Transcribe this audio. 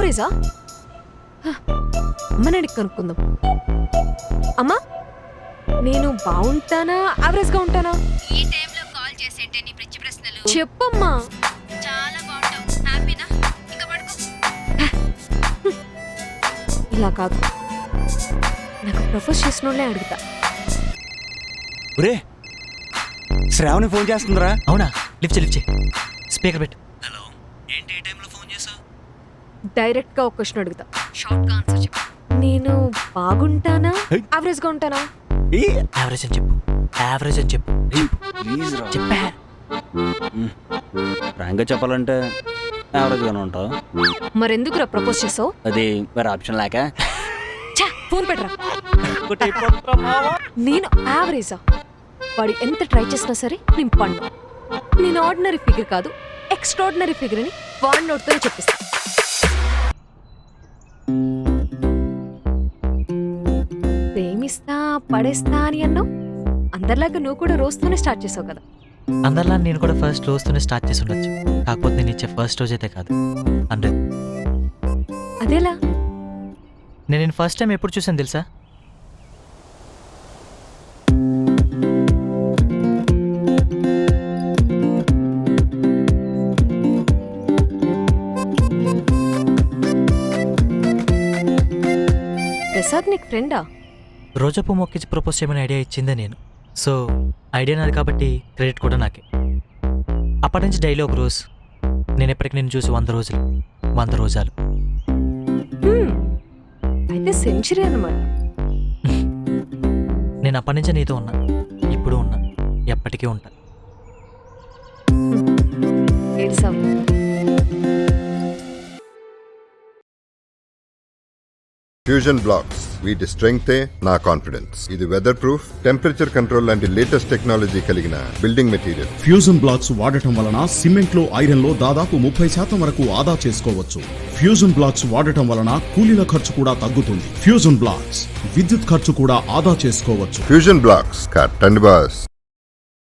యావరేజా? అమ్మ నేను కనుక్కుందాం. అమ్మా నేను బాగుంటానా యావరేజ్గా ఉంటానా? ఈ టైంలో కాల్ చేసేంటే నీ పిచ్చి ప్రశ్నలు. చెప్పమ్మా. చాలా బాగుంటావు. హ్యాపీనా? ఇంకా పడుకో. ఇలా కాదు, నాకు ప్రపోజ్ చేసిన వాళ్ళే అడుగుతా. ఒరే శ్రావణి ఫోన్ చేస్తుందిరా. అవునా? లిఫ్ట్ చేయి స్పీకర్ పెట్టు. హలో, ఏంటి ఈ టైంలో ఫోన్ చేసావు? డైరెక్ట్గా ఒక క్వశ్చన్ అడుగుతా. షార్ట్ గా ఆన్సర్ చెప్పు. నేను బాగుంటానా యావరేజ్గా ఉంటానా? యావరేజ్ అని చెప్పు. యావరేజ్ అని చెప్పు. ప్లీజ్ రా. చెప్పా. ఫ్రాంక్గా చెప్పాలంటే యావరేజ్గానే ఉంటావు. మరెందుకురా ప్రపోజ్ చేసావు? అది వేరే ఆప్షన్ లేక. ఫోన్ పెట్టరా. నేను యావరేజా? వాడు ఎంత ట్రై చేసినా సరే నేను పన్ను. నేను ఆర్డినరీ ఫిగర్ కాదు, ఎక్స్ట్రాడినరీ ఫిగర్ అని వాడి నోటితోనే చెప్పిస్తా. ప్రేమిస్తా పడేస్తా అని అన్నావు. అందరిలాగా నువ్వు కూడా రోజుతోనే స్టార్ట్ చేసావు కదా. అందరిలా నేను కూడా ఫస్ట్ రోజుతోనే స్టార్ట్ చేసి ఉండొచ్చు. కాకపోతే నేను ఇచ్చే ఫస్ట్ రోజు అయితే కాదు, 100. అదేలా? నేను ఫస్ట్ టైం ఎప్పుడు చూసాను తెలుసా? ప్రసాద్ నీకు ఫ్రెండా? రోజపు మొక్కిచ్చి ప్రపోజ్ చేయమని ఐడియా ఇచ్చిందే నేను. సో ఐడియా నాది కాబట్టి క్రెడిట్ కూడా నాకే. అప్పటి నుంచి డైలీ ఒక రోజు. నేను ఎప్పటికి నేను చూసి 100 రోజులు, 100 రోజాలు. అయితే సెంచరీ అన్నమాట. నేను అప్పటి నుంచే నీతో ఉన్నా, ఇప్పుడు ఉన్నా, ఎప్పటికీ ఉంటా. ఏడ్సావు. ఫ్యూజన్ బ్లాక్స్ వీటి స్ట్రెంగ్తే నా కాన్ఫిడెన్స్. ఇది వెదర్ ప్రూఫ్, టెంపరేచర్ కంట్రోల్ లాంటి లేటెస్ట్ టెక్నాలజీ కలిగిన బిల్డింగ్ మెటీరియల్. ఫ్యూజన్ బ్లాక్స్ వాడటం వలన సిమెంట్ లో, ఐరన్ లో దాదాపు 30% వరకు ఆదా చేసుకోవచ్చు. ఫ్యూజన్ బ్లాక్స్ వాడటం వలన కూలీల ఖర్చు కూడా తగ్గుతుంది. ఫ్యూజన్ బ్లాక్స్ విద్యుత్ ఖర్చు కూడా ఆదా చేసుకోవచ్చు. ఫ్యూజన్ బ్లాక్స్ కట్టండి బాస్.